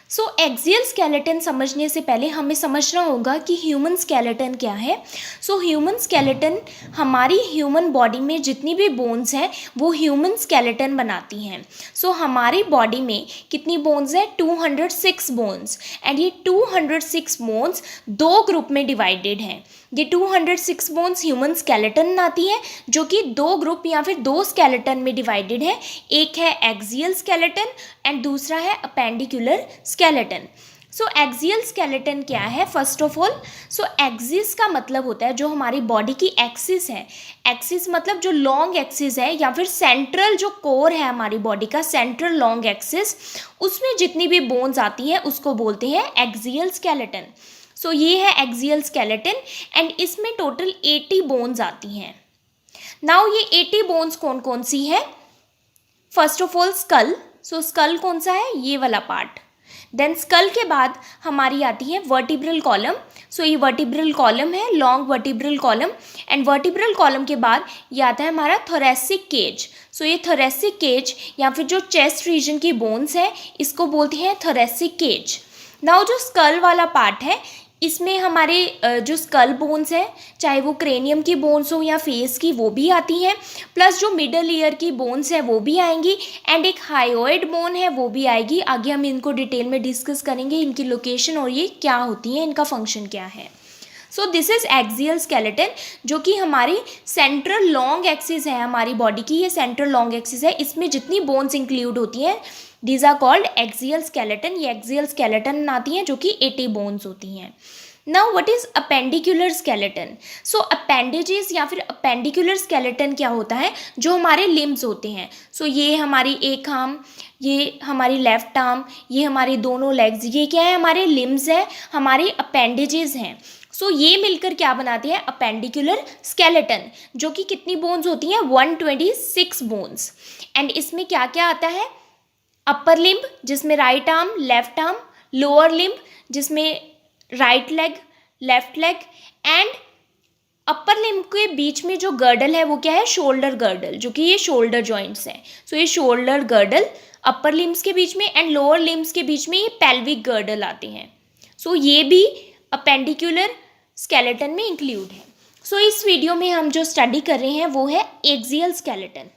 सो axial skeleton समझने से पहले हमें समझना होगा कि ह्यूमन स्केलेटन क्या है। सो ह्यूमन स्केलेटन हमारी ह्यूमन बॉडी में जितनी भी बोन्स हैं वो ह्यूमन स्केलेटन बनाती हैं। सो हमारी बॉडी में कितनी बोन्स हैं? 206 बोन्स। एंड ये 206 बोन्स दो ग्रुप में डिवाइडेड हैं। ये 206 बोन्स ह्यूमन स्केलेटन बनाती है जो कि दो ग्रुप या फिर दो स्केलेटन में डिवाइडेड है। एक है एक्सियल स्केलेटन एंड दूसरा है अपेंडिकुलर स्केलेटन। सो एक्सियल स्केलेटन क्या है? First of all, so axis का मतलब होता है जो हमारी बॉडी की एक्सिस है। एक्सिस मतलब जो लॉन्ग एक्सिस है या फिर सेंट्रल जो कोर है हमारी बॉडी का, सेंट्रल लॉन्ग एक्सिस, उसमें जितनी भी बोन्स आती हैं उसको बोलते हैं एक्सियल स्केलेटन। सो ये है एक्सियल स्केलेटन एंड इसमें टोटल 80 बोन्स आती हैं। नाउ ये 80 बोन्स कौन कौन सी है? First of all skull. So skull कौन सा है? ये वाला पार्ट। देन स्कल के बाद हमारी आती है वर्टिब्रल कॉलम। सो ये वर्टिब्रल कॉलम है, long vertebral column. And vertebral column के बाद ये आता है हमारा थोरेसिक केज। सो ये थोरेसिक केज या फिर जो चेस्ट रीजन की बोन्स है इसको बोलते हैं थोरेसिक केज। नाउ जो स्कल वाला पार्ट है इसमें हमारे जो स्कल बोन्स है, चाहे वो क्रेनियम की बोन्स हो या फेस की, वो भी आती हैं। प्लस जो मिडल ईयर की बोन्स है वो भी आएंगी एंड एक हायोइड बोन है वो भी आएगी। आगे हम इनको डिटेल में डिस्कस करेंगे, इनकी लोकेशन और ये क्या होती हैं, इनका फंक्शन क्या है। So this is axial skeleton जो कि हमारी सेंट्रल लॉन्ग एक्सिस है हमारी बॉडी की। ये सेंट्रल लॉन्ग एक्सिस है, इसमें जितनी बोन्स इंक्लूड होती हैं these are called axial skeleton. ये एक्सियल स्केलेटन बनाती हैं जो कि 80 बोन्स होती हैं। Now what is appendicular skeleton? So appendages या फिर अपेंडिकुलर स्केलेटन क्या होता है? जो हमारे लिम्स होते हैं। सो ये हमारी एक आर्म, ये हमारी लेफ्ट आर्म, ये हमारी दोनों लेग्स, ये क्या है? हमारे लिम्स है, हमारे अपेंडेजेस हैं। सो ये मिलकर क्या बनाते हैं? अपेंडिकुलर स्केलेटन, जो कि कितनी बोन्स होती हैं? 126 बोन्स। एंड इसमें क्या क्या आता है? अपर लिम्ब जिसमें right arm, left arm, lower limb जिसमें right leg, left leg, and upper limb के बीच में जो गर्डल है वो क्या है? शोल्डर गर्डल, जो कि ये शोल्डर जॉइंट्स हैं। सो ये शोल्डर गर्डल अपर लिम्स के बीच में एंड लोअर लिम्स के बीच में ये पेल्विक गर्डल आते हैं। सो ये भी अपेंडिकुलर स्केलेटन में इंक्लूड है। सो इस वीडियो में हम जो स्टडी कर रहे हैं वो है एक्सियल स्केलेटन।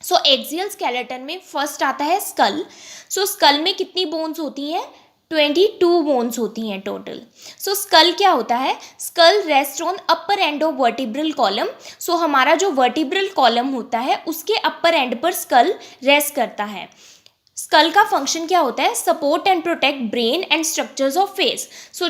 सो एक्सियल स्केलेटन में फर्स्ट आता है स्कल। सो स्कल में कितनी बोन्स होती हैं? 22 बोन्स होती हैं टोटल। सो स्कल क्या होता है? Skull rest on upper end of vertebral column. So हमारा जो वर्टिब्रल कॉलम होता है उसके अपर एंड पर स्कल रेस्ट करता है। स्कल का फंक्शन क्या होता है? Support and protect brain and structures of face. So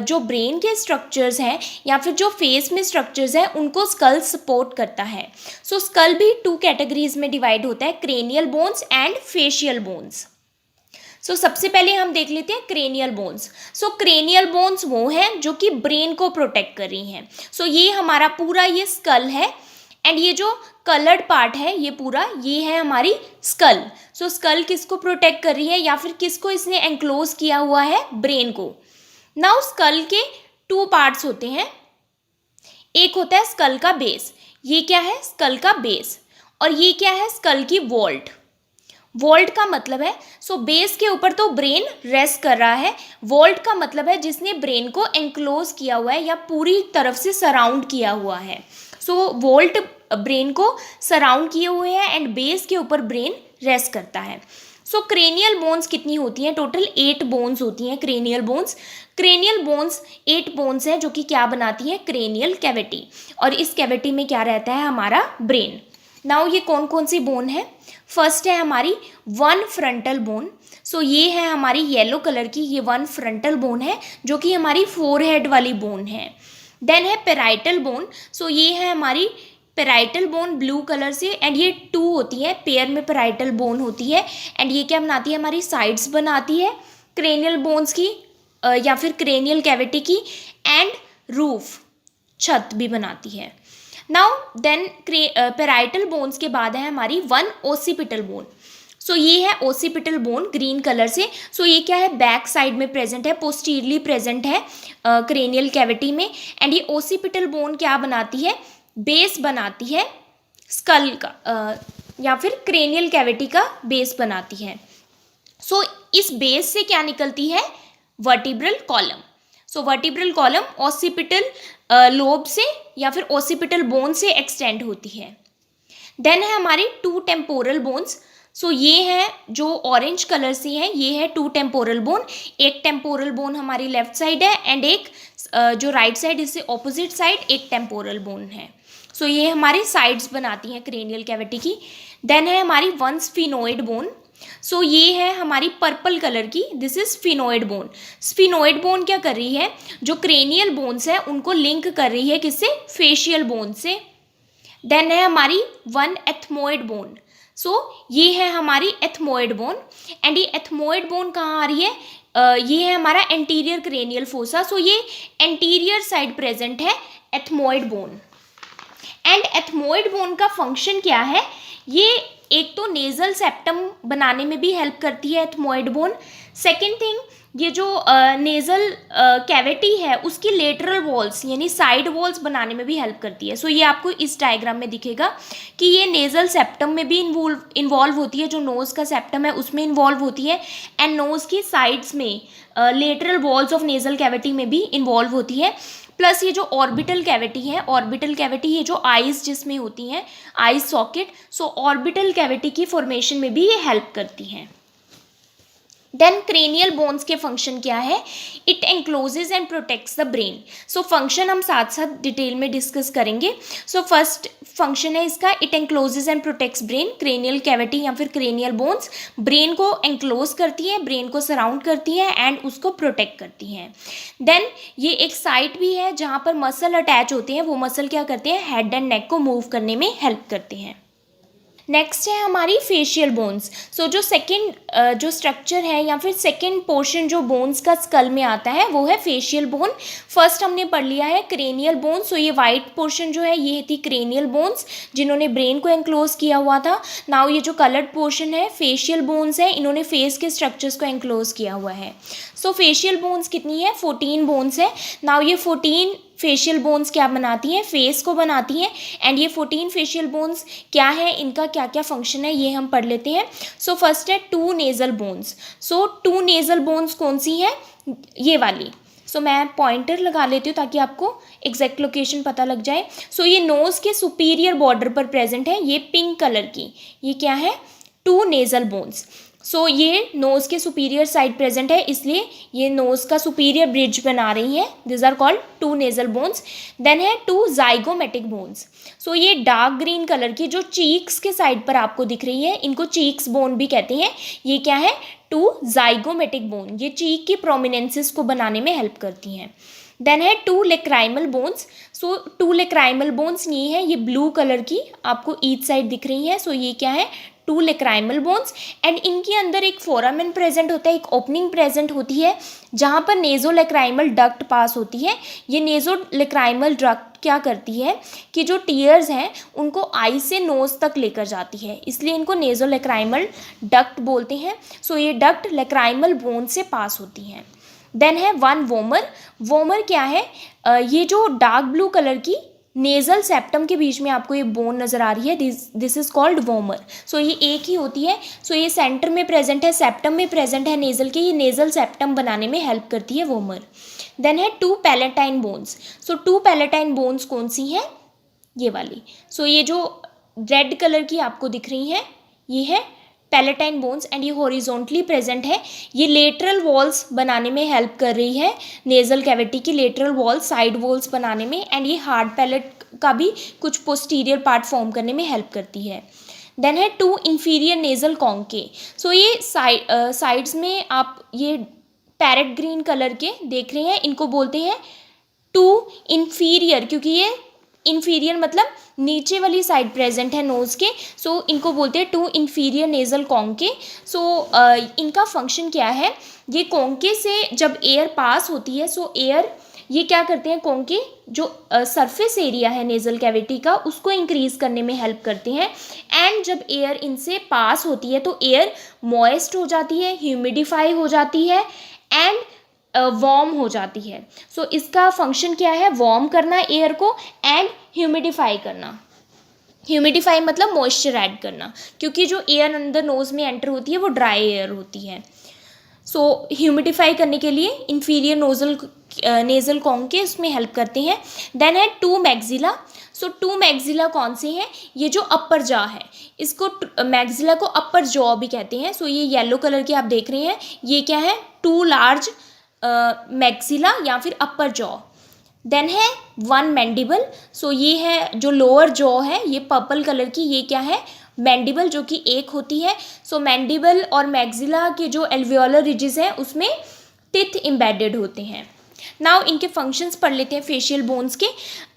जो ब्रेन के स्ट्रक्चर्स हैं या फिर जो फेस में स्ट्रक्चर्स हैं उनको स्कल सपोर्ट करता है। सो स्कल भी 2 कैटेगरीज में डिवाइड होता है, cranial bones and facial bones. So सबसे पहले हम देख लेते हैं cranial bones. So cranial bones वो हैं जो कि ब्रेन को प्रोटेक्ट कर रही हैं। सो ये हमारा पूरा ये स्कल है एंड ये जो कलर्ड पार्ट है ये पूरा ये है हमारी स्कल। सो स्कल किसको प्रोटेक्ट कर रही है या फिर किसको इसने एंक्लोज किया हुआ है? ब्रेन को। नाउ स्कल के 2 पार्ट्स होते हैं। एक होता है स्कल का बेस। ये क्या है? स्कल का बेस। और ये क्या है? स्कल की वॉल्ट। वॉल्ट का मतलब है सो बेस के ऊपर तो ब्रेन रेस्ट कर रहा है, वॉल्ट का मतलब है जिसने ब्रेन को एंक्लोज किया हुआ है या पूरी तरफ से सराउंड किया हुआ है। सो वॉल्ट ब्रेन को सराउंड किए हुए हैं एंड बेस के ऊपर ब्रेन रेस्ट करता है। सो क्रेनियल बोन्स कितनी होती हैं? टोटल 8 बोन्स होती हैं cranial bones. Cranial bones 8 bones हैं जो कि क्या बनाती हैं? Cranial cavity. और इस कैविटी में क्या रहता है? हमारा ब्रेन। नाउ ये कौन कौन सी बोन है? फर्स्ट है हमारी 1 फ्रंटल बोन। सो ये है हमारी येलो कलर की, ये 1 फ्रंटल बोन है जो कि हमारी फोरहेड वाली बोन है। देन है पेराइटल बोन। सो ये है हमारी पेराइटल बोन ब्लू कलर से एंड ये 2 होती है, पेयर में पेराइटल बोन होती है एंड ये क्या बनाती है? हमारी साइड्स बनाती है क्रेनियल बोन्स की या फिर क्रेनियल कैविटी की, एंड रूफ, छत भी बनाती है। नाउ देन पेराइटल बोन्स के बाद है हमारी 1 ओसिपिटल बोन। सो ये है ओसिपिटल बोन ग्रीन कलर से। सो ये क्या है? बैक साइड में प्रेजेंट है, पोस्टीरियरली प्रेजेंट है क्रेनियल कैविटी में। एंड ये ओसिपिटल बोन क्या बनाती है? बेस बनाती है स्कल का या फिर क्रेनियल कैविटी का बेस बनाती है। सो इस बेस से क्या निकलती है, वर्टिब्रल कॉलम। सो वर्टिब्रल कॉलम ऑसिपिटल लोब से या फिर ऑसिपिटल बोन से एक्सटेंड होती है। देन है हमारी टू टेम्पोरल बोन्स। सो ये है जो ऑरेंज कलर से है, ये है टू टेम्पोरल बोन। एक टेम्पोरल बोन हमारी लेफ्ट साइड है एंड एक जो राइट साइड, इससे ऑपोजिट साइड एक टेम्पोरल बोन है। सो ये हमारी साइड्स बनाती हैं क्रेनियल कैविटी की। देन है हमारी वन स्फिनोइड बोन। सो ये है हमारी पर्पल कलर की, this is sphenoid bone. Sphenoid bone क्या कर रही है, जो क्रेनियल बोन्स है उनको लिंक कर रही है किससे, फेशियल बोन से। देन है हमारी वन एथमोइड बोन। सो ये है हमारी एथमोइड बोन एंड ये एथमोइड बोन कहाँ आ रही है, ये है हमारा एंटीरियर क्रेनियल फोसा। सो ये एंटीरियर साइड प्रेजेंट है ethmoid bone. And ethmoid bone का फंक्शन क्या है, ये एक तो नेजल सेप्टम बनाने में भी हेल्प करती है एथमोइड बोन। सेकेंड थिंग, ये जो नेजल कैविटी है उसकी लेटरल वॉल्स यानी साइड वॉल्स बनाने में भी हेल्प करती है। सो ये आपको इस डायग्राम में दिखेगा कि ये नेजल सेप्टम में भी इन्वॉल्व होती है, जो नोज़ का सेप्टम है उसमें इन्वॉल्व होती है, एंड नोज़ की साइड्स में lateral walls of nasal cavity में भी इन्वॉल्व होती है। प्लस ये जो ऑर्बिटल कैविटी है, ऑर्बिटल कैविटी ये जो आइज जिसमें होती हैं, eyes socket, so orbital cavity की फॉर्मेशन में भी ये हेल्प करती हैं। देन क्रेनियल बोन्स के फंक्शन क्या है, it encloses and protects the brain. So function हम साथ साथ डिटेल में डिस्कस करेंगे। सो फर्स्ट फंक्शन है इसका, it encloses and protects brain. Cranial cavity या फिर क्रेनियल बोन्स ब्रेन को एंक्लोज करती है, ब्रेन को सराउंड करती है एंड उसको प्रोटेक्ट करती हैं। देन ये एक साइट भी है जहाँ पर मसल अटैच होते हैं, वो मसल क्या करते हैं, हेड एंड नेक को मूव करने में हेल्प करते हैं। नेक्स्ट है हमारी फेशियल बोन्स। सो जो सेकंड जो स्ट्रक्चर है या फिर सेकंड पोर्शन जो बोन्स का स्कल में आता है वो है फेशियल बोन। फर्स्ट हमने पढ़ लिया है क्रेनियल बोन्स। सो ये वाइट पोर्शन जो है ये थी क्रेनियल बोन्स जिन्होंने ब्रेन को एंक्लोज किया हुआ था। नाउ ये जो कलर्ड पोर्शन है फेशियल बोन्स है, इन्होंने फेस के स्ट्रक्चर्स को एंक्लोज किया हुआ है। सो फेशियल बोन्स कितनी है, 14 बोन्स है। नाउ ये 14 फेशियल बोन्स क्या बनाती हैं, फेस को बनाती हैं। एंड ये 14 फेशियल बोन्स क्या है, इनका क्या क्या फंक्शन है ये हम पढ़ लेते हैं। सो फर्स्ट है two nasal bones. So two nasal bones कौन सी हैं, ये वाली। सो मैं पॉइंटर लगा लेती हूँ ताकि आपको एग्जैक्ट लोकेशन पता लग जाए। सो ये नोज़ के सुपीरियर बॉर्डर पर प्रेजेंट है, ये पिंक कलर की, ये क्या है, टू नेजल बोन्स। सो ये नोज़ के सुपीरियर साइड प्रेजेंट है, इसलिए ये नोज़ का सुपीरियर ब्रिज बना रही है। This are called two nasal bones. Then है टू जाइगोमेटिक बोन्स। सो ये डार्क ग्रीन कलर की जो चीक्स के साइड पर आपको दिख रही है, इनको चीक्स बोन भी कहते हैं। ये क्या है, टू जाइगोमेटिक बोन, ये चीक की प्रोमिनेंसेस को बनाने में हेल्प करती हैं। देन है two lacrimal bones. So two lacrimal bones ये है, ये ब्लू कलर की आपको ईच साइड दिख रही है। सो ये क्या है, टू लेक्राइमल बोन्स। एंड इनके अंदर एक फोरामेन प्रेजेंट होता है, एक ओपनिंग प्रेजेंट होती है जहाँ पर नेजोलेक्राइमल डक्ट पास होती है। ये नेजोलेक्राइमल डक्ट क्या करती है कि जो टीयर्स हैं उनको आई से नोज तक लेकर जाती है, इसलिए इनको नेजोलेक्राइमल डक्ट बोलते हैं। सो ये डक्ट लेक्राइमल बोन से पास होती हैं। देन है वन वोमर। वोमर क्या है, ये जो डार्क ब्लू कलर की नेजल सेप्टम के बीच में आपको ये बोन नज़र आ रही है, दिस इज़ कॉल्ड वोमर। सो ये एक ही होती है। सो ये सेंटर में प्रेजेंट है, सेप्टम में प्रेजेंट है नेजल के, ये नेजल सेप्टम बनाने में हेल्प करती है वोमर। देन है two palatine bones. So two palatine bones कौन सी हैं, ये वाली। सो ये जो रेड कलर की आपको दिख रही हैं ये है पैलेटाइन बोन्स एंड ये हॉरिजॉन्टली प्रेजेंट है। ये लेटरल वॉल्स बनाने में हेल्प कर रही है, नेजल कैविटी की लेटरल वॉल्स, साइड वॉल्स बनाने में, एंड ये हार्ड पैलेट का भी कुछ पोस्टीरियर पार्ट फॉर्म करने में हेल्प करती है। देन है टू इंफीरियर नेजल कॉन्के। सो ये साइड्स में आप ये पैरेट ग्रीन कलर के देख रहे हैं, इनको बोलते हैं टू इंफीरियर, क्योंकि ये इंफीरियर मतलब नीचे वाली साइड प्रेजेंट है नोज़ के। सो इनको बोलते हैं टू इंफीरियर नेजल कॉन्के। सो इनका फंक्शन क्या है, ये कॉन्के से जब एयर पास होती है, सो एयर ये क्या करते हैं, कॉन्के जो सरफेस एरिया है नेजल कैविटी का उसको इंक्रीज करने में हेल्प करते हैं। एंड जब एयर इनसे पास होती है तो एयर मॉइस्ट हो जाती है, ह्यूमिडिफाई हो जाती है एंड वार्म हो जाती है। सो इसका फंक्शन क्या है, वार्म करना एयर को एंड ह्यूमिडिफाई करना। ह्यूमिडिफाई मतलब मॉइस्चर ऐड करना, क्योंकि जो एयर अंदर नोज़ में एंटर होती है वो ड्राई एयर होती है। सो ह्यूमिडिफाई करने के लिए इंफीरियर नेजल कॉन्ग के उसमें हेल्प करते हैं। देन है two maxilla. So two maxilla कौन से हैं? ये जो अपर जॉ है, इसको मैक्सिला को अपर जॉ भी कहते हैं। सो ये येलो कलर के आप देख रहे हैं, ये क्या है? टू लार्ज मैक्सिला या फिर अपर जॉ। देन है वन मैंडिबल। सो ये है जो लोअर जॉ है, ये पर्पल कलर की, ये क्या है? मैंडिबल, जो कि एक होती है। सो मैंडिबल और मैक्सिला के जो एल्वियोलर रिजेस हैं उसमें टिथ एम्बेडेड होते हैं। नाउ इनके फंक्शंस पढ़ लेते हैं फेशियल बोन्स के।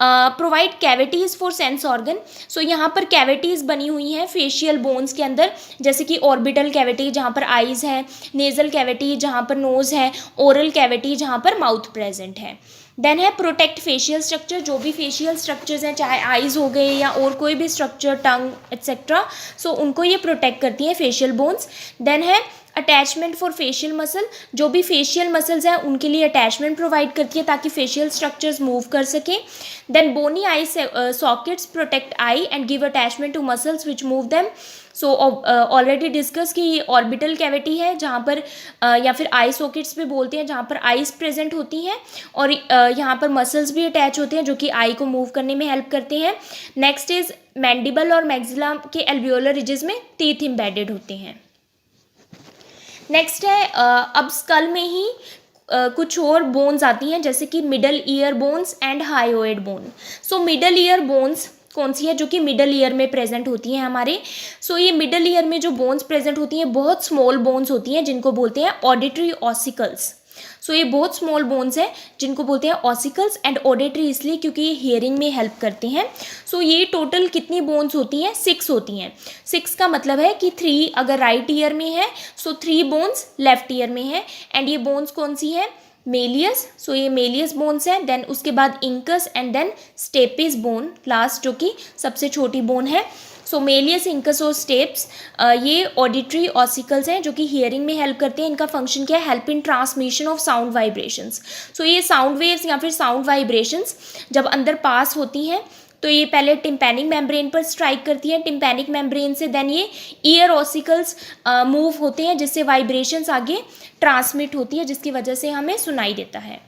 Provide cavities for sense organ. So यहाँ पर कैविटीज़ बनी हुई हैं फेशियल बोन्स के अंदर, जैसे कि ऑर्बिटल कैविटी जहाँ पर आइज़ है, नेज़ल कैविटी जहाँ पर नोज़ है, ओरल कैविटी जहाँ पर माउथ प्रेजेंट है। देन है प्रोटेक्ट फेशियल स्ट्रक्चर। जो भी फेशियल स्ट्रक्चर्स हैं, चाहे आइज़ हो गए या और कोई भी स्ट्रक्चर, टंग एक्सेट्रा, सो उनको ये प्रोटेक्ट करती हैं फेशियल बोन्स। देन है अटैचमेंट फॉर फेशियल मसल। जो भी फेशियल मसल्स हैं उनके लिए अटैचमेंट प्रोवाइड करती है ताकि फेशियल स्ट्रक्चर्स मूव कर सकें। Then bony eye sockets protect eye and give attachment to muscles which move them. So already discuss कि ये ऑर्बिटल कैविटी है जहाँ पर या फिर आई सॉकेट्स भी बोलते हैं, जहाँ पर आइज प्रेजेंट होती हैं और यहाँ पर मसल्स भी अटैच होते हैं जो कि आई को मूव करने में हेल्प करते हैं। नेक्स्ट इज मैंडिबल और मैक्सिला के एल्वियोलर रिजेस में टीथ एम्बेडेड होते हैं। नेक्स्ट है अब स्कल में ही कुछ और बोन्स आती हैं, जैसे कि middle ear bones and hyoid bone. So middle ear bones कौन सी है? जो कि मिडल ईयर में प्रेजेंट होती हैं हमारे। सो ये मिडल ईयर में जो बोन्स प्रेजेंट होती हैं बहुत स्मॉल बोन्स होती हैं जिनको बोलते हैं ऑडिटरी ऑसिकल्स। सो ये बहुत स्मॉल बोन्स हैं जिनको बोलते हैं ऑसिकल्स, एंड ऑडिटरी इसलिए क्योंकि ये हियरिंग में हेल्प करते हैं। सो ये टोटल कितनी बोन्स होती हैं? 6 होती हैं। 6 का मतलब है कि 3 अगर राइट ईयर में है, सो 3 बोन्स लेफ्ट ईयर में है। एंड ये बोन्स कौन सी है? मेलियस। सो ये मेलियस बोन्स है। देन उसके बाद incus and then stapes bone last, जो कि सबसे छोटी बोन है। सो मेलियस, इंकस और स्टेप्स ये ऑडिटरी ऑसिकल्स हैं जो कि हियरिंग में हेल्प करते हैं। इनका फंक्शन क्या है? Help in transmission of sound vibrations. So ये साउंड वेव्स या फिर साउंड वाइब्रेशंस जब अंदर पास होती हैं तो ये पहले टिम्पैनिक मेम्ब्रेन पर स्ट्राइक करती है, टिम्पैनिक मेम्ब्रेन से देन ये ईयर ऑसिकल्स मूव होते हैं जिससे वाइब्रेशंस आगे ट्रांसमिट होती है, जिसकी वजह से हमें सुनाई देता है।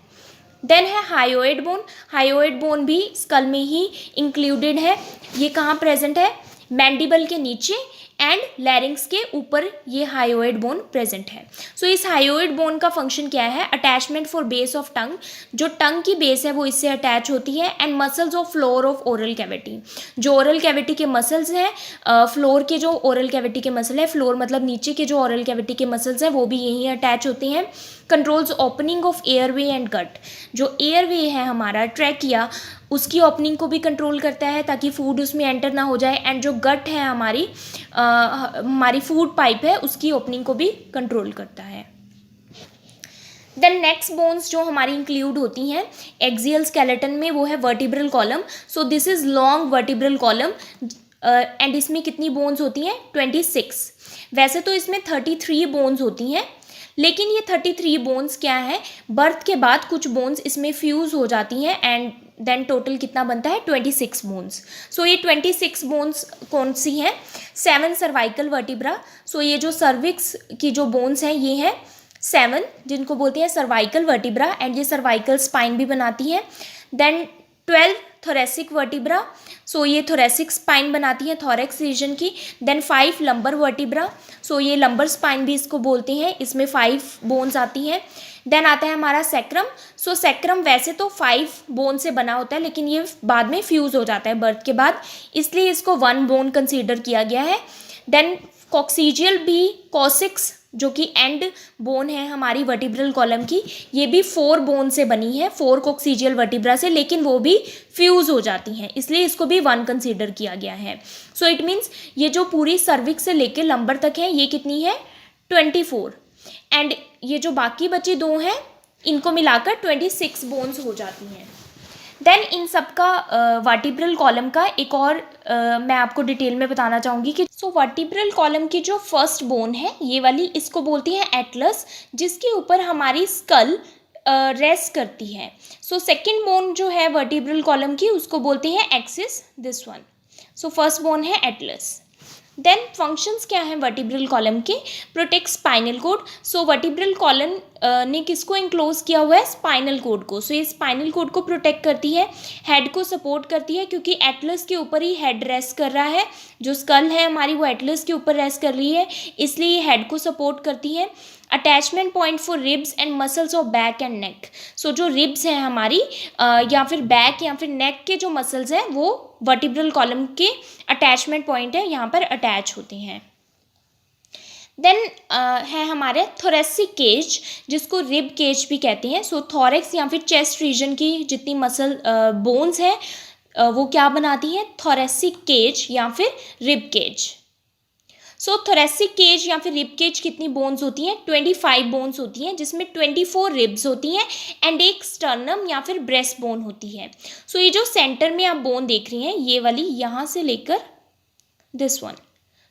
देन है हायोइड बोन। हायोइड बोन भी स्कल में ही इंक्लूडेड है। ये कहाँ प्रेजेंट है? मैंडिबल के नीचे एंड लैरिंग्स के ऊपर ये हायोइड बोन प्रेजेंट है। सो इस हायोइड बोन का फंक्शन क्या है? Attachment for base of tongue. जो टंग की बेस है वो इससे अटैच होती है। And muscles of floor of oral cavity. जो ओरल कैविटी के मसल्स हैं, फ्लोर के जो ओरल कैविटी के मसल है, फ्लोर मतलब नीचे के जो ओरल कैविटी के मसल्स हैं वो भी यहीं अटैच होते हैं। Controls opening of airway and gut. जो एयरवे है हमारा ट्रैकिया, उसकी ओपनिंग को भी कंट्रोल करता है ताकि फूड उसमें एंटर ना हो जाए। एंड जो गट है हमारी फूड पाइप है, उसकी ओपनिंग को भी कंट्रोल करता है। देन नेक्स्ट बोन्स जो हमारी इंक्लूड होती हैं एक्सियल स्केलेटन में, वो है vertebral column. So this is long vertebral column and इसमें कितनी बोन्स होती हैं? 26। वैसे तो इसमें 33 बोन्स होती हैं, लेकिन ये 33 बोन्स क्या है? बर्थ के बाद कुछ बोन्स इसमें फ्यूज़ हो जाती हैं एंड देन टोटल कितना बनता है? 26 बोन्स। सो ये 26 बोन्स कौन सी हैं? 7 सर्वाइकल वर्टिब्रा। सो ये जो सर्विक्स की जो बोन्स हैं ये हैं 7, जिनको बोलते हैं सर्वाइकल वर्टिब्रा, एंड ये सर्वाइकल स्पाइन भी बनाती है। Then 12 thoracic vertebra. सो ये थोरेसिक स्पाइन बनाती है थोरेक्स रीजन की। Then 5 lumbar vertebra. सो ये लंबर स्पाइन भी इसको बोलते हैं, इसमें 5 बोन्स आती हैं। देन आता है हमारा सैक्रम। सो सैक्रम वैसे तो 5 बोन से बना होता है, लेकिन ये बाद में फ्यूज़ हो जाता है बर्थ के बाद, इसलिए इसको 1 बोन कंसीडर किया गया है। देन कॉक्सीजियल भी, कॉसिक्स जो कि एंड बोन है हमारी वर्टिब्रल कॉलम की, ये भी 4 बोन से बनी है, 4 कॉक्सीजियल वर्टिब्रा से, लेकिन वो भी फ्यूज़ हो जाती हैं, इसलिए इसको भी 1 कंसीडर किया गया है। सो इट मीन्स ये जो पूरी सर्विक्स से लेकर लंबर तक है ये कितनी है? 24। एंड ये जो बाकी बचे 2 हैं इनको मिलाकर 26 बोन्स हो जाती हैं। देन इन सब का वर्टिब्रल कॉलम का एक और मैं आपको डिटेल में बताना चाहूँगी कि सो वर्टिब्रल कॉलम की जो फर्स्ट बोन है ये वाली, इसको बोलती हैं एटलस, जिसके ऊपर हमारी स्कल रेस्ट करती है। सो सेकंड बोन जो है वर्टिब्रल कॉलम की उसको बोलते हैं axis, this one. So first bone है एटलस। देन फंक्शंस क्या हैं वर्टिब्रल कॉलम के? Protect spinal cord. So vertebral column ने किसको इंक्लोज किया हुआ है? स्पाइनल कोड को। सो ये स्पाइनल कोड को प्रोटेक्ट करती है, हेड को सपोर्ट करती है क्योंकि एटलस के ऊपर ही हेड रेस्ट कर रहा है, जो स्कल है हमारी वो एटलस के ऊपर रेस्ट कर रही है, इसलिए ये हेड को सपोर्ट करती है। Attachment point for ribs and muscles of back and neck. So जो रिब्स हैं हमारी या फिर बैक या फिर नेक के जो मसल्स हैं वो वर्टिब्रल कॉलम के अटैचमेंट पॉइंट है, यहाँ पर अटैच होते हैं। देन है हमारे थोरेसिक केज, जिसको रिब केज भी कहते हैं। सो थोरेक्स या फिर चेस्ट रीजन की जितनी मसल बोन्स हैं वो क्या बनाती हैं? थोरेसिक केज या फिर रिब केज। सो थोरेसिक केज या फिर रिब केज कितनी बोन्स होती हैं? 25 बोन्स होती हैं, जिसमें 24 रिब्स होती हैं एंड एक स्टर्नम या फिर ब्रेस्ट बोन होती है। सो ये जो सेंटर में आप बोन देख रही हैं, ये वाली यहाँ से लेकर दिस वन,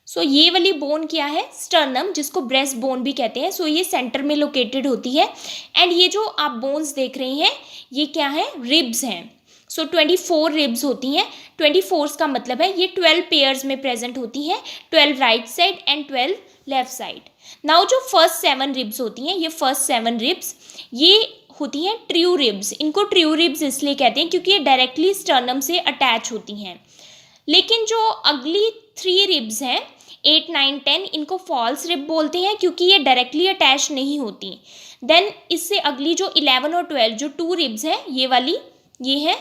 सो ये वाली बोन क्या है? स्टर्नम, जिसको ब्रेस्ट बोन भी कहते हैं। सो ये सेंटर में लोकेटेड होती है एंड ये जो आप बोन्स देख रही हैं ये क्या है? रिब्स हैं। सो 24 रिब्स होती हैं। 24 का मतलब है ये 12 पेयर्स में प्रेजेंट होती हैं, 12 right side and 12 left side. Now जो फर्स्ट 7 रिब्स होती हैं, ये फर्स्ट 7 रिब्स ये होती हैं ट्रू रिब्स। इनको ट्रू रिब्स इसलिए कहते हैं क्योंकि ये डायरेक्टली स्टर्नम से अटैच होती हैं। लेकिन जो अगली 3 रिब्स हैं 8, 9, 10, इनको फॉल्स रिब बोलते हैं क्योंकि ये डायरेक्टली अटैच नहीं होती। देन इससे अगली जो 11 और 12 जो 2 रिब्स हैं, ये वाली ये है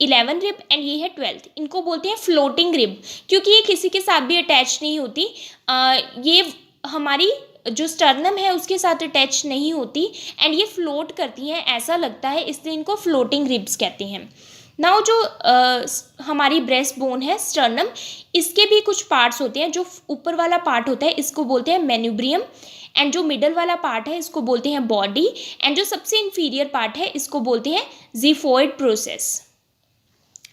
11 रिब एंड ये है 12th, इनको बोलते हैं फ्लोटिंग रिब क्योंकि ये किसी के साथ भी अटैच नहीं होती। ये हमारी जो स्टर्नम है उसके साथ अटैच नहीं होती एंड ये फ्लोट करती हैं, ऐसा लगता है, इसलिए इनको फ्लोटिंग रिब्स कहते हैं। नाउ जो हमारी ब्रेस्ट बोन है स्टर्नम, इसके भी कुछ पार्ट्स होते हैं। जो ऊपर वाला पार्ट होता है इसको बोलते हैं मेन्यूब्रियम एंड जो मिडल वाला पार्ट है इसको बोलते हैं बॉडी एंड जो सबसे इंफीरियर पार्ट है इसको बोलते हैं ज़िफोइड प्रोसेस।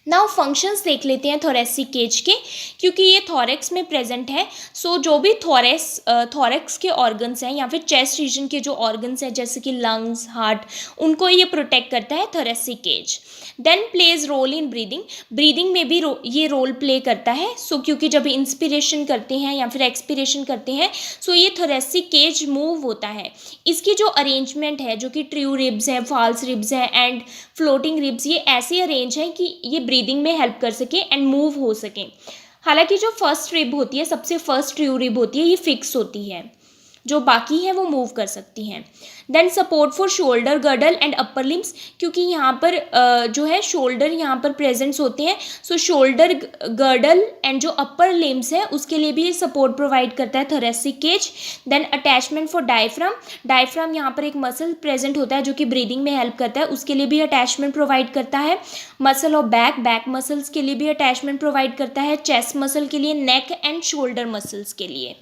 नाउ फंक्शंस देख लेते हैं थोरेसिक केज के, क्योंकि ये थोरेक्स में प्रेजेंट है। सो जो भी थोरेक्स के ऑर्गन्स हैं या फिर चेस्ट रीजन के जो ऑर्गन्स हैं जैसे कि लंग्स, हार्ट, उनको ये प्रोटेक्ट करता है thoracic cage. Then plays role in breathing. Breathing में भी ये रोल प्ले करता है। सो क्योंकि जब इंस्पिरेशन करते हैं या फिर एक्सपिरेशन करते हैं सो ये थोरेसिक केज मूव होता है। इसकी जो अरेंजमेंट है जो कि ट्रू रिब्स हैं, फॉल्स रिब्स हैं एंड फ्लोटिंग रिब्स, ये ऐसे अरेंज हैं कि ये ब्रीदिंग में हेल्प कर सके एंड मूव हो सके। हालांकि जो फर्स्ट रिब होती है, सबसे फर्स्ट ट्रू रिब होती है, ये फिक्स होती है, जो बाकी हैं वो मूव कर सकती हैं। Then support for shoulder girdle and upper limbs, क्योंकि यहाँ पर जो है शोल्डर यहाँ पर प्रेजेंट्स होते हैं। सो शोल्डर गर्डल एंड जो अपर लिम्स है उसके लिए भी ये सपोर्ट प्रोवाइड करता है thoracic cage. Then attachment for diaphragm. Diaphragm यहाँ पर एक मसल प्रेजेंट होता है जो कि ब्रीदिंग में हेल्प करता है, उसके लिए भी अटैचमेंट प्रोवाइड करता है। Muscle of back, back muscles के लिए भी अटैचमेंट प्रोवाइड करता है। चेस्ट मसल के लिए, नेक एंड शोल्डर मसल्स के लिए।